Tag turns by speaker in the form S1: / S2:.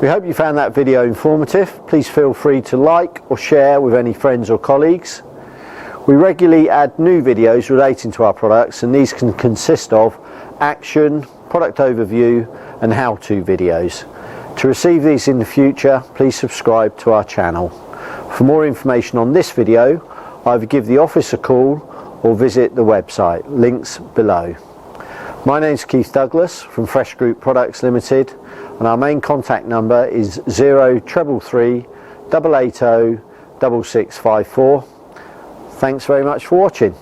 S1: We hope you found that video informative. Please feel free to like or share with any friends or colleagues. We regularly add new videos relating to our products, and these can consist of action, product overview and how-to videos. To receive these in the future, please subscribe to our channel. For more information on this video, either give the office a call or visit the website, links below. My name is Keith Douglas from Fresh Group Products Limited, and our main contact number is 0333 880 6654. Thanks very much for watching.